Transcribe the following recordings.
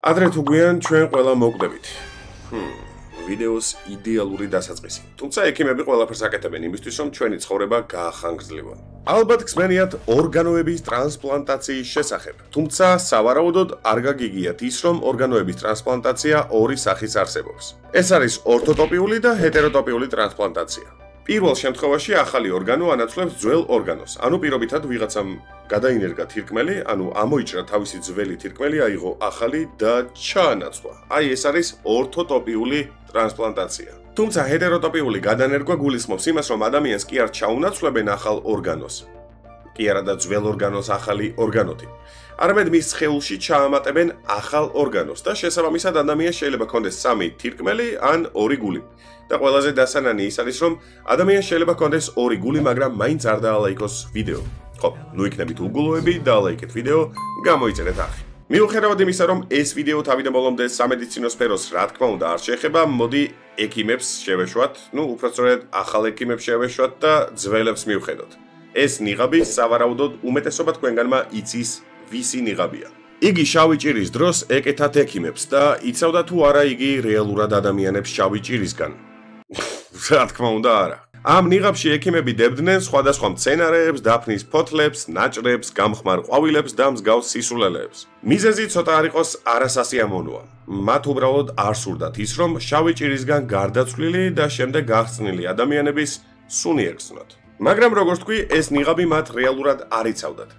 ადრე თუ გვიან ჩვენ ყველა მოკვდებით. ვიდეოს იდეალური დასაწყისი. თუმცა ექიმები ყველაფერს აკეთებენ იმისთვის, რომ ჩვენი ცხოვრება გაახანგრძლივონ. ალბათ გსმენიათ ორგანოების ტრანსპლანტაციის შესახებ. თუმცა სავარაუდოდ არ გაგიგიათ ის, რომ ორგანოების ტრანსპლანტაცია ორი სახის არსებობს. ეს არის ორთოტოპიული და ჰეტეროტოპიული ტრანსპლანტაცია. პირველ შემთხვევაში ახალი ორგანო ანაცვლებს ძველ ორგანოს. ანუ პირობითად ვიღაცამ გადაინერგა თირკმელი, ანუ ამოიჭრა თავისი ძველი თირკმელი, აიღო ახალი და ჩაანაცვლა. აი ეს არის ორთოტოპიული ტრანსპლანტაცია. თუმცა ჰეტეროტოპიული გადანერგვა გულისხმობს იმას, რომ ადამიანს კი არ ჩაუნაცვლებენ ახალ ორგანოს. კი არა და ძველ ორგანოს ახალი ორგანოთი. არამედ მის სხეულში ჩაამატებენ ახალ ორგანოს და შესაბამისად ადამიანს შეიძლება ჰქონდეს 3 თირკმელი ან 2 გული. და ყველაზე დასანანი ის არის, რომ ადამიანს შეიძლება ჰქონდეს 2 გული, მაგრამ მაინც არ დაალაიქოს ვიდეო. ხო, ნუ იქნებით უგულოები, დაალაიქეთ ვიდეო, გამოიწერეთ არხი. მიუხედავად იმისა, რომ ეს ვიდეო თავიდან ბოლომდე სამედიცინო სფეროს რა თქმა უნდა არ შეეხება, მოდი ექიმებს შევეშვათ, უფრო სწორედ ახალ ექიმებს შევეშვათ და ძველებს მივხედოთ. ეს ნიღაბი სავარაუდოდ უმეტესობა თქვენგანმა იცის ვისი ნიღაბია. იგი შავი ჭირის დროს ეკეთათ ექიმებს და იცავდა თუ არა იგი რეალურად ადამიანებს შავი ჭირისგან. რა თქმა უნდა არა. ამ ნიღაბში ექიმები დებდნენ სხვადასხვა მცენარეებს, დაფნის ფოთლებს, ნაჭრებს, გამხმარ ყვავილებს და მსგავს სისულელეებს. მიზეზი ცოტა არ იყოს არასასიამოვნოა. მათ უბრალოდ არ სურდათ ის, რომ შავი ჭირისგან გარდაცვლილი და შემდეგ გახსნილი ადამიანების სუნი ერგსნათ. მაგრამ როგორც თქვი, ეს ნიღაბი მათ რეალურად არ იცავდათ.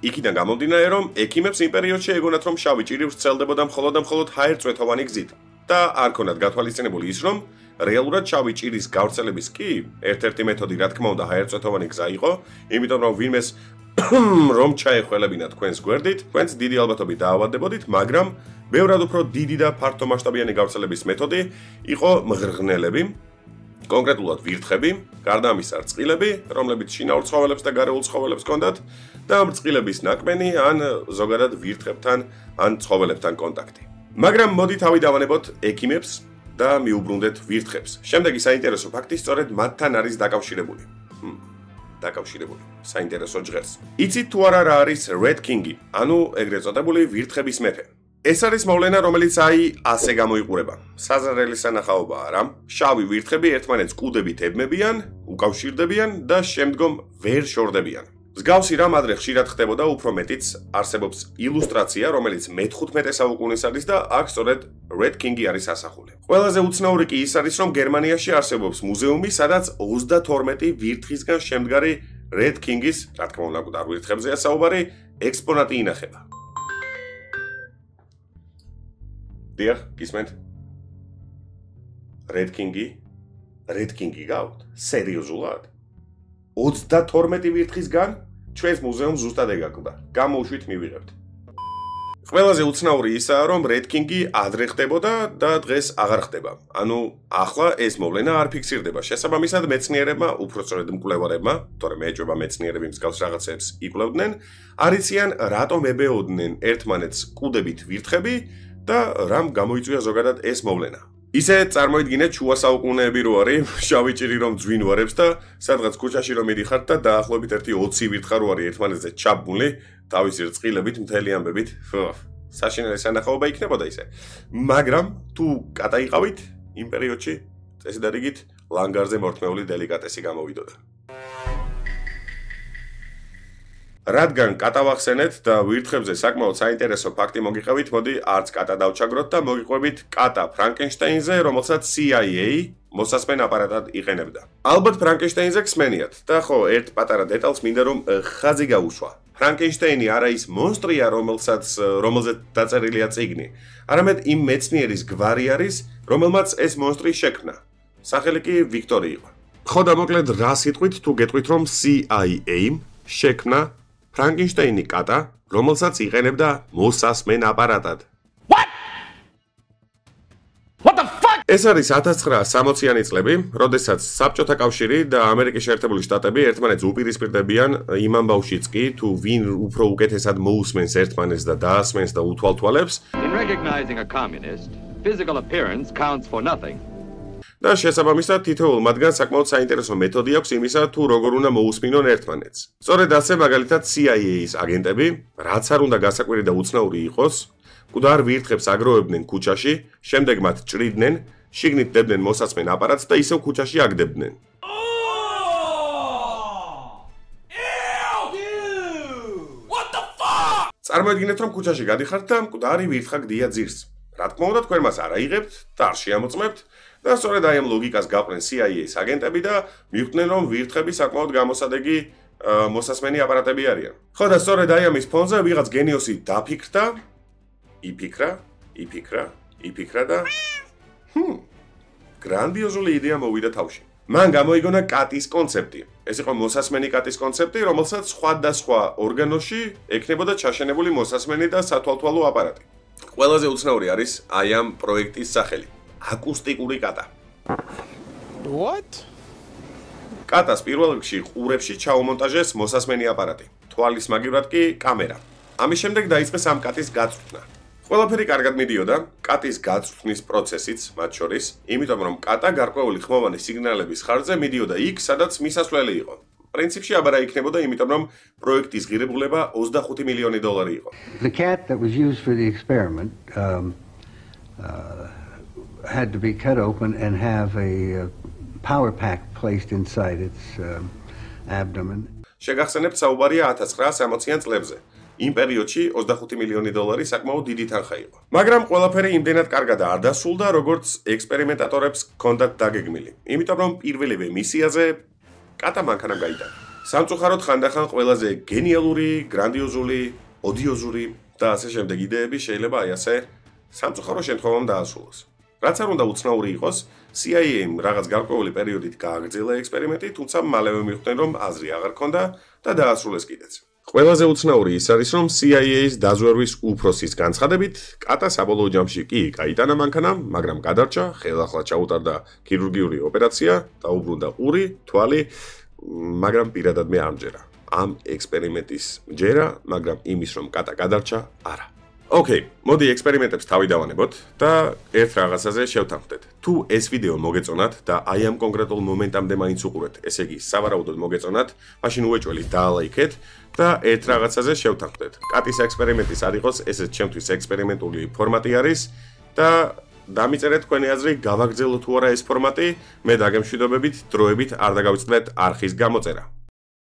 იქიდან გამომდინარე, რომ ექიმებს იმ პერიოდში ეგონათ, რომ შავი ჭირი ვრცელდებოდა მხოლოდ და მხოლოდ ჰაერწვეთოვანი გზით და არ ქონათ გათვალისწინებული ის, რომ რეალურად შავი ჭირის გავრცელების კი ერთ-ერთი მეთოდი რა თქმა უნდა ჰაერწვეთოვანი გზა იყო, იმიტომ რომ ვინმეს რომ ჩაეხველებინა თქვენს გვერდით, თქვენს დიდი ალბათობით დაავადებოდით, მაგრამ ბევრად უფრო დიდი და ფართომასშტაბიანი გავრცელების მეთოდი იყო მღრღნელები, კონკრეტულად ვირთხები, გარდა ამისა რწყილები, რომლებიც შინაურ ცხოველებს და გარეულ ცხოველებს ჰქონდათ და ამ რწყილების ნაკბენი ან ზოგადად ვირთხებთან ან ცხოველებთან კონტაქტი. მაგრამ მოდი თავი დავანებოთ ექიმებს და მიუბრუნდეთ ვირთხებს. შემდეგი საინტერესო ფაქტი სწორედ მათთან არის დაკავშირებული. დაკავშირებული. საინტერესო ჟღერს. იცით თუ არა რა არის Red King-ი, ანუ ეგრეთ წოდებული ვირთხების მეფე. ეს არის მოვლენა, რომელიც ასე გამოიყურება. საზარელი სანახაობაა რა. შავი ვირთხები ერთმანეთს კუდებით ებმებიან, უკავშირდებიან და შემდგომ ვერ შორდებიან. მსგავსი რამ ადრე ხშირად ხდებოდა, უფრო მეტიც არსებობს ილუსტრაცია, რომელიც მე-15 საუკუნის არის და აქ სწორედ Red King-ი არის ასახული. ყველაზე უცნაური კი ის არის, რომ გერმანიაში არსებობს მუზეუმი, სადაც 32 ვირთხისგან შემდგარი Red King-ის, რა თქმა უნდა, მკვდარ ვირთხებზეა საუბარი, ექსპონატი ინახება. დიახ, გისმენთ? Red King-ი გავთ? სერიოზულად? 32 ვირთხისგან ჩვენს მუზეუმს ზუსტად ეგაკლდა. გამოუშვით მივიღებთ. ყველაზე უცნაური ისაა, რომ Red King-ი ადრე ხდებოდა და დღეს აღარ ხდება. ანუ ახლა ეს მოვლენა არ ფიქსირდება. შესაბამისად მეცნიერებმა, უფრო სწორედ მკვლევარებმა, თორემ ეჭვება მეცნიერები მსგავს რაღაცებს იკვლევდნენ, არ იციან რატომ ებეოდნენ ერთმანეთს კუდებით ვირთხები და რამ გამოიწვია ზოგადად ეს მოვლენა. ისე წარმოიდგინეთ შუა საუკუნეები რო არის, შავი ჭირი რომ ძვინვარებს და სადღაც ქუჩაში რომ მიდიხართ და დაახლოებით 20 ვირთხა რო არის ერთმანეთზე ჩაბმული, თავისი რწყილებით, მთელი ამბებით, საშინელი სანახაობა იქნებოდა ისე. მაგრამ თუ კატაიყავით იმ პერიოდში, წესი და რიგით ლანგარზე მორთმეული დელიკატესი გამოვიდოდა. რადგან კატა ვახსენეთ და ვირთხებზე საკმაოდ საინტერესო ფაქტი მოგიყევით, მოდი არც კატა დავჩაგროთ და მოგიყვებით კატა ფრანკენშტაინზე, რომელსაც CIA მოსასმენ აპარატად იყენებდა. ალბათ ფრანკენშტაინზე გსმენიათ და ხო, ერთ პატარა დეტალს მინდა რომ ხაზი გაუშვა. ფრანკენშტაინი არა ის მონსტრია, რომელზეც დაწერილია წიგნი, არამედ იმ მეცნიერის გვარი არის, რომელმაც ეს მონსტრი შექმნა. სახელი კი ვიქტორი იყო. ხო და მოკლედ რა სიტყვით თუ გეტყვით რომ CIA შექმნა ფრანკენშტაინი კატა, რომელსაც იყენებდა მოსასმენ აპარატად. What the fuck? ეს არის 1960-იანი წლები, როდესაც საბჭოთა კავშირი და ამერიკის შეერთებული შტატები ერთმანეთს უპირისპირდებიან იმ ამბავშიც კი, თუ ვინ უფრო უკეთესად მოусმენს ერთმანეთს და დაასმენს და უთვალთვალებს. In recognizing a communist, physical appearance counts for nothing. და შესაბამისად თითოეულ მათგანს საკმაოდ საინტერესო მეთოდი აქვს იმისა, თუ როგორ უნდა მოусმინონ ერთმანეთს. სწორედ ასე მაგალითად CIA-ის აგენტები, რაც არ უნდა გასაკვირი და უცნაური იყოს, მკვდარ ვირთხებს აგროვებდნენ ქუჩაში, შემდეგ მათ ჭრიდნენ, შიგნით დებდნენ მოსასმენ აპარატს და ისევ ქუჩაში აგდებდნენ. წარმოიდგინეთ, რომ ქუჩაში გადიხართ და მკვდარი ვირთხა გდია ძირს. რა თქმა უნდა, თქვენ მას არ აიღებთ და არ შეამოწმებთ და სწორედ აი ამ ლოგიკას გაყვნენ CIA-ის აგენტები და მიხვდნენ, რომ ვირთხები საკმაოდ გამოსადეგი მოსასმენი აპარატები არიან. ხო და სწორედ აი ამის ფონზე ვიღაც გენიოსი დაფიქრდა, იფიქრა და გრანდიოზული იდეა მოვიდა თავში. მან გამოიგონა კატის კონცეფტი. ეს იყო მოსასმენი კატის კონცეფტი, რომელსაც სხვადასხვა ორგანოში ექნებოდა ჩაშენებული მოსასმენი და სათვალთვალო აპარატი. ყველაზე უცნაური არის აი ამ პროექტის სახელი. აკუსტიკური კატა. What? კატას პირველ რიგში ყურებში ჩაუმონტაჟეს მოსასმენი აპარატი. თვალის მაგივრად კი კამერა. ამის შემდეგ დაიწყეს ამ კატის გაწვრთნა. ყველაფერი კარგად მიდიოდა, კატის გაწვრთნის პროცესიც მათ შორის, იმიტომ რომ კატა გარკვეული ხმოვანი სიგნალების ხარჯზე მიდიოდა იქ, სადაც მისასვლელი იყო. პრინციპში აბარა იქნებოდა, იმიტომ რომ პროექტის ღირებულება 25 მილიონი დოლარი იყო. The cat that was used for the experiment had to be cut open and have a power pack placed inside its abdomen. შეგახსენებთ, საუბარია 1960-იან წლებზე. იმ პერიოდში 25 მილიონი დოლარი საკმაოდ დიდი თანხა იყო. მაგრამ ყველაფერი იმდენად კარგად არ დასრულდა, როგორც ექსპერიმენტატორებს ჰქონდათ დაგეგმილი. იმიტომ რომ პირველივე მისიაზე კატა მანქანამ გაიტანა. სამწუხაროდ ხანდახან ყველაზე გენიალური, გრანდიოზული, ოდიოზური და ასე შემდეგ იდეები შეიძლება აი ასე სამწუხარო შემთხვევამ დაასრულოს. რაც არ უნდა უცნაური იყოს, CIA-მ რაღაც გარკვეული პერიოდით გააგრძელა ექსპერიმენტი, თუმცა მალევე მიხვდნენ, რომ აზრი აღარ ჰქონდა და დაასრულეს კიდეც. ყველაზე უცნაური ის არის, რომ CIA-ის დაზვერვის უფროსის განცხადებით, კატა საბოლოო ჯამში კი გაიტანა მანქანამ, მაგრამ გადარჩა, ხელახლა ჩაუტარდა ქირურგიული ოპერაცია, დაუბრუნდა ყური, თვალი, მაგრამ პირადად მე არ მჯერა. ამ ექსპერიმენტის მჯერა, მაგრამ იმის რომ კატა გადარჩა, არა. ოკეი, მოდი ექსპერიმენტებს თავი დავანებოთ და ერთ რაღაცაზე შევთანხმდეთ. თუ ეს ვიდეო მოგეწონათ და აი ამ კონკრეტულ მომენტამდე მაინც უყურეთ, ესე იგი, სავარაუდოდ მოგეწონათ, მაშინ უეჭველით დაალაიქეთ და ერთ რაღაცაზე შევთანხმდეთ. კატის ექსპერიმენტის არ იყოს, ესეც ჩემთვის ექსპერიმენტული ფორმატი არის და დამიწერეთ თქვენი აზრი, გავაგრძელოთ თუ არა ეს ფორმატი, მე დაგემშვიდობებით, დროებით არ დაგავიწყდეთ არხის გამოწერა.